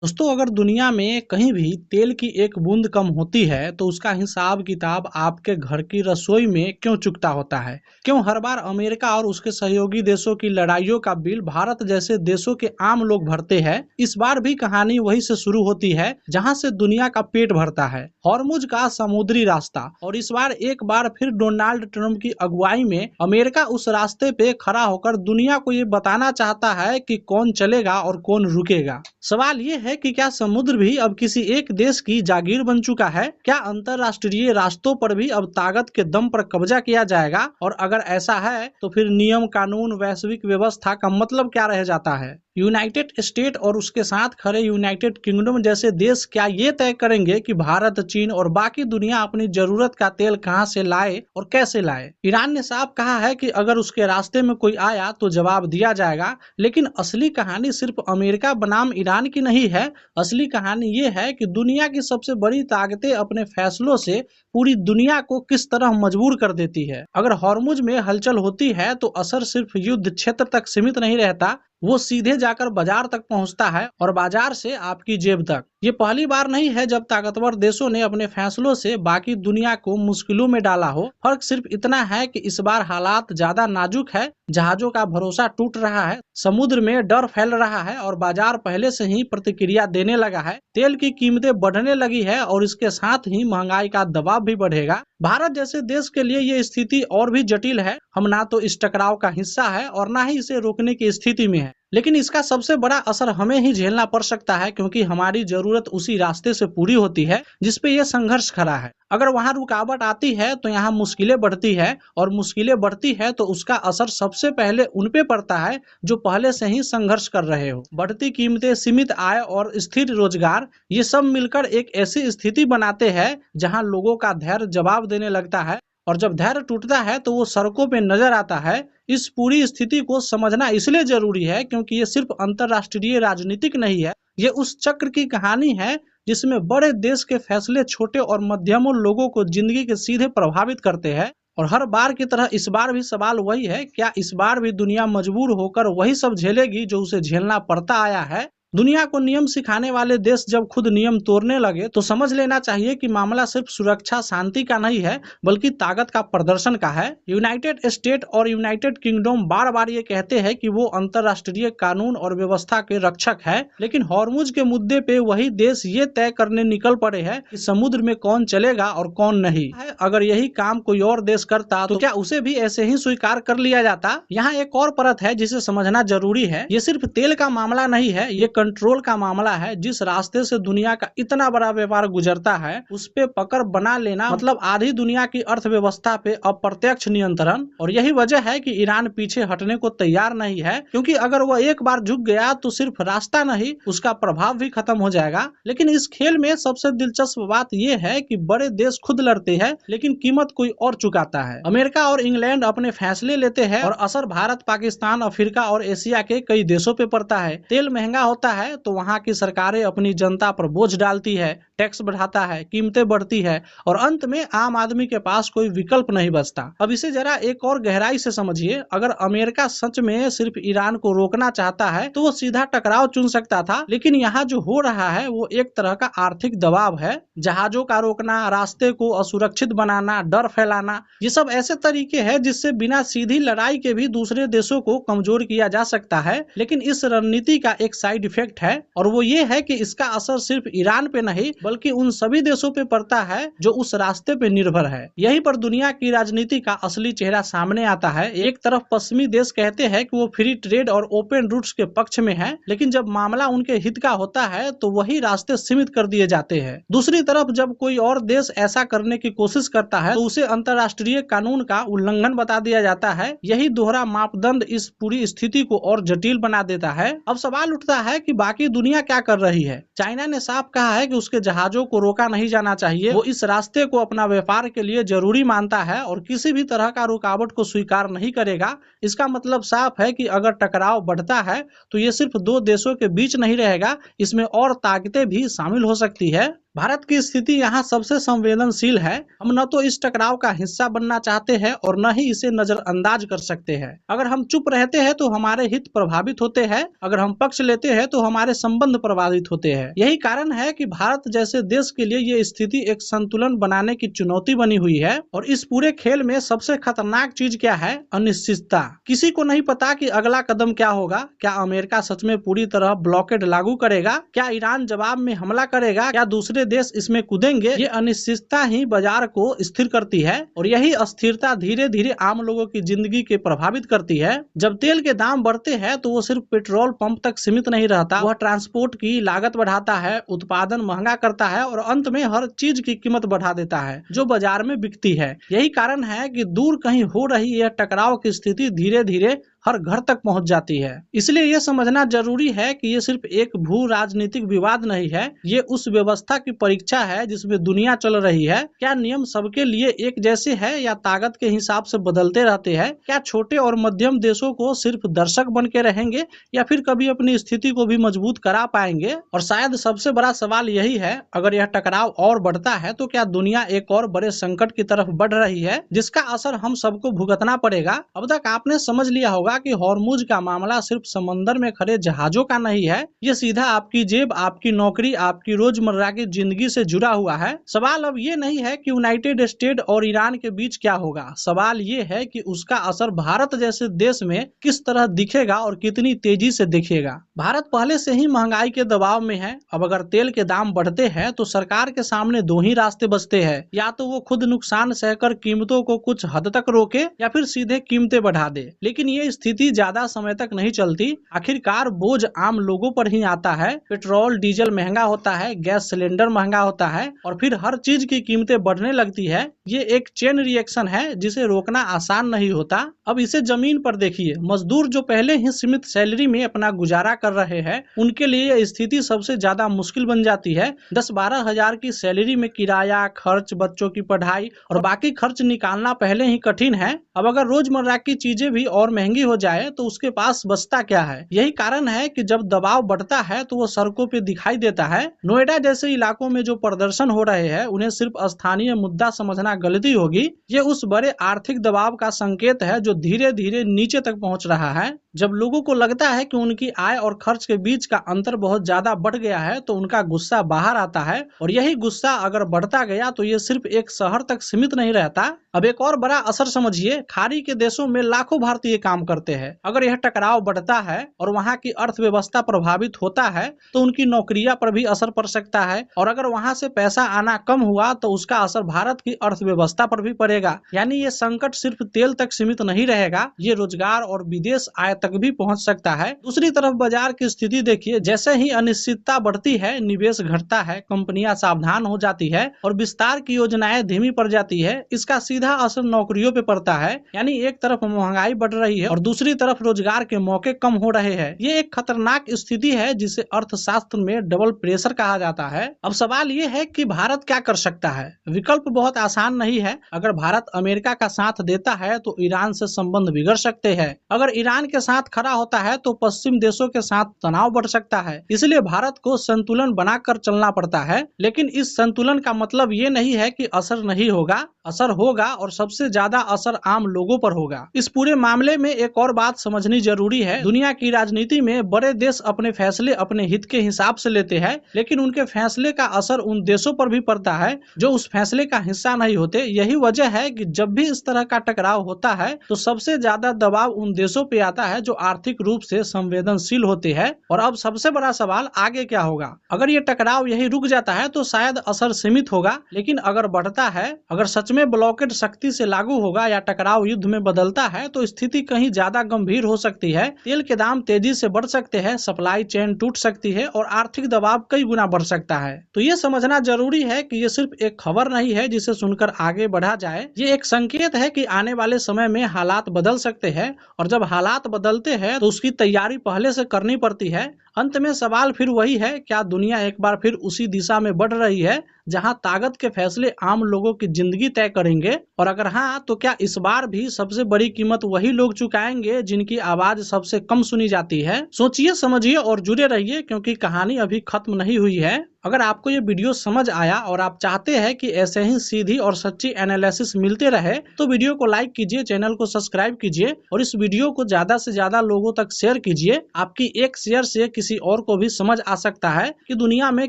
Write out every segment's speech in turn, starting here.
दोस्तों, अगर दुनिया में कहीं भी तेल की एक बूंद कम होती है तो उसका हिसाब किताब आपके घर की रसोई में क्यों चुकता होता है? क्यों हर बार अमेरिका और उसके सहयोगी देशों की लड़ाइयों का बिल भारत जैसे देशों के आम लोग भरते हैं? इस बार भी कहानी वहीं से शुरू होती है जहां से दुनिया का पेट भरता है, हॉर्मुज का समुद्री रास्ता। और इस बार एक बार फिर डोनाल्ड ट्रंप की अगुवाई में अमेरिका उस रास्ते पे खड़ा होकर दुनिया को ये बताना चाहता है कि कौन चलेगा और कौन रुकेगा। सवाल ये है कि क्या समुद्र भी अब किसी एक देश की जागीर बन चुका है? क्या अंतरराष्ट्रीय रास्तों पर भी अब ताकत के दम पर कब्जा किया जाएगा? और अगर ऐसा है तो फिर नियम कानून वैश्विक व्यवस्था का मतलब क्या रह जाता है? यूनाइटेड स्टेट और उसके साथ खड़े यूनाइटेड किंगडम जैसे देश क्या ये तय करेंगे कि भारत, चीन और बाकी दुनिया अपनी जरूरत का तेल कहां से लाए और कैसे लाए? ईरान ने साफ कहा है कि अगर उसके रास्ते में कोई आया तो जवाब दिया जाएगा, लेकिन असली कहानी सिर्फ अमेरिका बनाम ईरान की नहीं है। असली कहानी ये है कि दुनिया की सबसे बड़ी ताकतें अपने फैसलों से पूरी दुनिया को किस तरह मजबूर कर देती है। अगर हॉर्मुज में हलचल होती है तो असर सिर्फ युद्ध क्षेत्र तक सीमित नहीं रहता, वो सीधे जाकर बाजार तक पहुंचता है और बाजार से आपकी जेब तक। ये पहली बार नहीं है जब ताकतवर देशों ने अपने फैसलों से बाकी दुनिया को मुश्किलों में डाला हो। फर्क सिर्फ इतना है कि इस बार हालात ज्यादा नाजुक है, जहाजों का भरोसा टूट रहा है, समुद्र में डर फैल रहा है और बाजार पहले से ही प्रतिक्रिया देने लगा है। तेल की कीमतें बढ़ने लगी है और इसके साथ ही महंगाई का दबाव भी बढ़ेगा। भारत जैसे देश के लिए ये स्थिति और भी जटिल है। हम ना तो इस टकराव का हिस्सा है और ना ही इसे रोकने की स्थिति में है, लेकिन इसका सबसे बड़ा असर हमें ही झेलना पड़ सकता है, क्योंकि हमारी जरूरत उसी रास्ते से पूरी होती है जिस पे ये संघर्ष खड़ा है। अगर वहाँ रुकावट आती है तो यहाँ मुश्किलें बढ़ती है, और मुश्किलें बढ़ती है तो उसका असर सबसे पहले उन पे पड़ता है जो पहले से ही संघर्ष कर रहे हो। बढ़ती कीमतें, सीमित आय और स्थिर रोजगार, ये सब मिलकर एक ऐसी स्थिति बनाते हैं जहाँ लोगों का धैर्य जवाब देने लगता है, और जब धैर्य टूटता है तो वो सड़कों पे नजर आता है। इस पूरी स्थिति को समझना इसलिए जरूरी है क्योंकि ये सिर्फ अंतरराष्ट्रीय राजनीतिक नहीं है, ये उस चक्र की कहानी है जिसमें बड़े देश के फैसले छोटे और मध्यम लोगों को जिंदगी के सीधे प्रभावित करते हैं। और हर बार की तरह इस बार भी सवाल वही है, क्या इस बार भी दुनिया मजबूर होकर वही सब झेलेगी जो उसे झेलना पड़ता आया है? दुनिया को नियम सिखाने वाले देश जब खुद नियम तोड़ने लगे तो समझ लेना चाहिए कि मामला सिर्फ सुरक्षा शांति का नहीं है, बल्कि ताकत का प्रदर्शन का है। यूनाइटेड स्टेट और यूनाइटेड किंगडम बार बार ये कहते हैं कि वो अंतरराष्ट्रीय कानून और व्यवस्था के रक्षक है, लेकिन हॉर्मुज के मुद्दे पे वही देश ये तय करने निकल पड़े हैं कि समुद्र में कौन चलेगा और कौन नहीं। अगर यही काम कोई और देश करता तो क्या उसे भी ऐसे ही स्वीकार कर लिया जाता? यहाँ एक और परत है जिसे समझना जरूरी है। ये सिर्फ तेल का मामला नहीं है, ये कंट्रोल का मामला है। जिस रास्ते से दुनिया का इतना बड़ा व्यापार गुजरता है उस पे पकड़ बना लेना मतलब आधी दुनिया की अर्थव्यवस्था पे अप्रत्यक्ष नियंत्रण। और यही वजह है कि ईरान पीछे हटने को तैयार नहीं है, क्योंकि अगर वह एक बार झुक गया तो सिर्फ रास्ता नहीं, उसका प्रभाव भी खत्म हो जाएगा। लेकिन इस खेल में सबसे दिलचस्प बात यह है कि बड़े देश खुद लड़ते हैं लेकिन कीमत कोई और चुकाता है। अमेरिका और इंग्लैंड अपने फैसले लेते हैं और असर भारत, पाकिस्तान, अफ्रीका और एशिया के कई देशों पे पड़ता है। तेल महंगा होता है तो वहाँ की सरकारें अपनी जनता पर बोझ डालती है, टैक्स बढ़ाता है, कीमतें बढ़ती है और अंत में आम आदमी के पास कोई विकल्प नहीं बचता। अब इसे जरा एक और गहराई से समझिए। अगर अमेरिका सच में सिर्फ ईरान को रोकना चाहता है तो वो सीधा टकराव चुन सकता था, लेकिन यहाँ जो हो रहा है वो एक तरह का आर्थिक दबाव है। जहाजों का रोकना, रास्ते को असुरक्षित बनाना, डर फैलाना, ये सब ऐसे तरीके हैं जिससे बिना सीधी लड़ाई के भी दूसरे देशों को कमजोर किया जा सकता है। लेकिन इस रणनीति का एक साइड इफेक्ट है, और वो ये है कि इसका असर सिर्फ ईरान पे नहीं बल्कि उन सभी देशों पे पड़ता है जो उस रास्ते पे निर्भर है। यहीं पर दुनिया की राजनीति का असली चेहरा सामने आता है। एक तरफ पश्चिमी देश कहते हैं कि वो फ्री ट्रेड और ओपन रूट्स के पक्ष में है, लेकिन जब मामला उनके हित का होता है तो वही रास्ते सीमित कर दिए जाते हैं। दूसरी तरफ जब कोई और देश ऐसा करने की कोशिश करता है तो उसे अंतरराष्ट्रीय कानून का उल्लंघन बता दिया जाता है। यही दोहरा मापदंड इस पूरी स्थिति को और जटिल बना देता है। अब सवाल उठता है कि बाकी दुनिया क्या कर रही है? चाइना ने साफ कहा है कि उसके जहाजों को रोका नहीं जाना चाहिए। वो इस रास्ते को अपना व्यापार के लिए जरूरी मानता है और किसी भी तरह का रुकावट को स्वीकार नहीं करेगा। इसका मतलब साफ है कि अगर टकराव बढ़ता है तो ये सिर्फ दो देशों के बीच नहीं रहेगा, इसमें और ताकतें भी शामिल हो सकती है। भारत की स्थिति यहाँ सबसे संवेदनशील है। हम न तो इस टकराव का हिस्सा बनना चाहते हैं और न ही इसे नजरअंदाज कर सकते हैं। अगर हम चुप रहते हैं तो हमारे हित प्रभावित होते हैं, अगर हम पक्ष लेते हैं तो हमारे संबंध प्रभावित होते हैं। यही कारण है कि भारत जैसे देश के लिए ये स्थिति एक संतुलन बनाने की चुनौती बनी हुई है। और इस पूरे खेल में सबसे खतरनाक चीज क्या है? अनिश्चितता। किसी को नहीं पता कि अगला कदम क्या होगा। क्या अमेरिका सच में पूरी तरह ब्लॉकेड लागू करेगा? क्या ईरान जवाब में हमला करेगा? क्या दूसरे देश इसमें कूदेंगे? ये अनिश्चितता ही बाजार को स्थिर करती है और यही अस्थिरता धीरे धीरे आम लोगों की जिंदगी के प्रभावित करती है। जब तेल के दाम बढ़ते हैं तो वो सिर्फ पेट्रोल पंप तक सीमित नहीं रहता, वह ट्रांसपोर्ट की लागत बढ़ाता है, उत्पादन महंगा करता है और अंत में हर चीज की कीमत बढ़ा देता है जो बाजार में बिकती है। यही कारण है कि दूर कहीं हो रही यह टकराव की स्थिति धीरे धीरे हर घर तक पहुंच जाती है। इसलिए यह समझना जरूरी है कि ये सिर्फ एक भू राजनीतिक विवाद नहीं है, ये उस व्यवस्था की परीक्षा है जिसमें दुनिया चल रही है। क्या नियम सबके लिए एक जैसे है या ताकत के हिसाब से बदलते रहते हैं? क्या छोटे और मध्यम देशों को सिर्फ दर्शक बन के रहेंगे या फिर कभी अपनी स्थिति को भी मजबूत करा पाएंगे? और शायद सबसे बड़ा सवाल यही है, अगर यह टकराव और बढ़ता है तो क्या दुनिया एक और बड़े संकट की तरफ बढ़ रही है जिसका असर हम सबको भुगतना पड़ेगा? अब तक आपने समझ लिया होगा कि हॉर्मुज का मामला सिर्फ समंदर में खड़े जहाजों का नहीं है, ये सीधा आपकी जेब, आपकी नौकरी, आपकी रोजमर्रा की जिंदगी से जुड़ा हुआ है। सवाल अब ये नहीं है कि यूनाइटेड स्टेट और ईरान के बीच क्या होगा, सवाल ये है कि उसका असर भारत जैसे देश में किस तरह दिखेगा और कितनी तेजी से दिखेगा। भारत पहले से ही महंगाई के दबाव में है। अब अगर तेल के दाम बढ़ते हैं तो सरकार के सामने दो ही रास्ते बचते हैं, या तो वो खुद नुकसान सहकर कीमतों को कुछ हद तक रोके या फिर सीधे कीमतें बढ़ा दे। लेकिन ये स्थिति ज्यादा समय तक नहीं चलती। आखिरकार बोझ आम लोगों पर ही आता है। पेट्रोल डीजल महंगा होता है, गैस सिलेंडर महंगा होता है और फिर हर चीज की कीमतें बढ़ने लगती है। ये एक चेन रिएक्शन है जिसे रोकना आसान नहीं होता। अब इसे जमीन पर देखिए, मजदूर जो पहले ही सीमित सैलरी में अपना गुजारा कर रहे हैं उनके लिए यह स्थिति सबसे ज्यादा मुश्किल बन जाती है। 10-12 हजार की सैलरी में किराया खर्च, बच्चों की पढ़ाई और बाकी खर्च निकालना पहले ही कठिन है। अब अगर रोजमर्रा की चीजें भी और महंगी हो जाए तो उसके पास बचता क्या है? यही कारण है कि जब दबाव बढ़ता है तो वो सड़कों पे दिखाई देता है। नोएडा जैसे इलाकों में जो प्रदर्शन हो रहे हैं उन्हें सिर्फ स्थानीय मुद्दा समझना गलती होगी। ये उस बड़े आर्थिक दबाव का संकेत है जो धीरे धीरे नीचे तक पहुंच रहा है। जब लोगों को लगता है कि उनकी आय और खर्च के बीच का अंतर बहुत ज्यादा बढ़ गया है तो उनका गुस्सा बाहर आता है और यही गुस्सा अगर बढ़ता गया तो ये सिर्फ एक शहर तक सीमित नहीं रहता। अब एक और बड़ा असर समझिए, खाड़ी के देशों में लाखों भारतीय काम करते हैं। अगर यह टकराव बढ़ता है और वहाँ की अर्थव्यवस्था प्रभावित होता है तो उनकी नौकरियां पर भी असर पड़ सकता है और अगर वहाँ से पैसा आना कम हुआ तो उसका असर भारत की अर्थव्यवस्था पर भी पड़ेगा। यानी ये संकट सिर्फ तेल तक सीमित नहीं रहेगा, ये रोजगार और विदेश आय तक भी पहुंच सकता है। दूसरी तरफ बाजार की स्थिति देखिए, जैसे ही अनिश्चितता बढ़ती है निवेश घटता है, कंपनियां सावधान हो जाती है और विस्तार की योजनाएं धीमी पड़ जाती है। इसका सीधा असर नौकरियों पे पड़ता है। यानी एक तरफ महंगाई बढ़ रही है और दूसरी तरफ रोजगार के मौके कम हो रहे हैं। ये एक खतरनाक स्थिति है जिसे अर्थशास्त्र में डबल प्रेशर कहा जाता है। अब सवाल ये है कि भारत क्या कर सकता है? विकल्प बहुत आसान नहीं है। अगर भारत अमेरिका का साथ देता है तो ईरान से संबंध बिगड़ सकते हैं। अगर ईरान के साथ खड़ा होता है तो पश्चिम देशों के साथ तनाव बढ़ सकता है। इसलिए भारत को संतुलन बनाकर चलना पड़ता है। लेकिन इस संतुलन का मतलब ये नहीं है कि असर नहीं होगा। असर होगा और सबसे ज्यादा असर आम लोगों पर होगा। इस पूरे मामले में एक और बात समझनी जरूरी है। दुनिया की राजनीति में बड़े देश अपने फैसले अपने हित के हिसाब से लेते हैं, लेकिन उनके फैसले का असर उन देशों पर भी पड़ता है जो उस फैसले का हिस्सा नहीं होते। यही वजह है कि जब भी इस तरह का टकराव होता है तो सबसे ज्यादा दबाव उन देशों पे आता है जो आर्थिक रूप से संवेदनशील होते हैं। और अब सबसे बड़ा सवाल, आगे क्या होगा? अगर ये टकराव यही रुक जाता है तो शायद असर सीमित होगा, लेकिन अगर बढ़ता है, अगर सच में ब्लॉकेड सख्ती से लागू होगा या टकराव युद्ध में बदलता है तो स्थिति कहीं ज्यादा गंभीर हो सकती है। तेल के दाम तेजी से बढ़ सकते हैं, सप्लाई चेन टूट सकती है और आर्थिक दबाव कई गुना बढ़ सकता है। तो ये समझना जरूरी है कि ये सिर्फ एक खबर नहीं है जिसे सुनकर आगे बढ़ा जाए। ये एक संकेत है कि आने वाले समय में हालात बदल सकते हैं और जब हालात बदलते हैं तो उसकी तैयारी पहले से करनी पड़ती है। अंत में सवाल फिर वही है, क्या दुनिया एक बार फिर उसी दिशा में बढ़ रही है जहां ताकत के फैसले आम लोगों की जिंदगी तय करेंगे? और अगर हाँ, तो क्या इस बार भी सबसे बड़ी कीमत वही लोग चुकाएंगे जिनकी आवाज सबसे कम सुनी जाती है? सोचिए, समझिए और जुड़े रहिए, क्योंकि कहानी अभी खत्म नहीं हुई है। अगर आपको ये वीडियो समझ आया और आप चाहते हैं कि ऐसे ही सीधी और सच्ची एनालिसिस मिलते रहे तो वीडियो को लाइक कीजिए, चैनल को सब्सक्राइब कीजिए और इस वीडियो को ज्यादा से ज्यादा लोगों तक शेयर कीजिए। आपकी एक शेयर से किसी और को भी समझ आ सकता है कि दुनिया में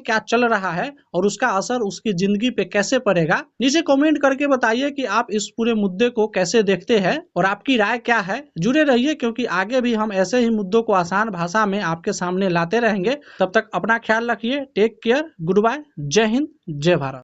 क्या चल रहा है और उसका असर उसकी जिंदगी पे कैसे पड़ेगा। नीचे कमेंट करके बताइए कि आप इस पूरे मुद्दे को कैसे देखते हैं और आपकी राय क्या है। जुड़े रहिए क्योंकि आगे भी हम ऐसे ही मुद्दों को आसान भाषा में आपके सामने लाते रहेंगे। तब तक अपना ख्याल रखिए। Take care. Good bye. जय हिंद, जय भारत।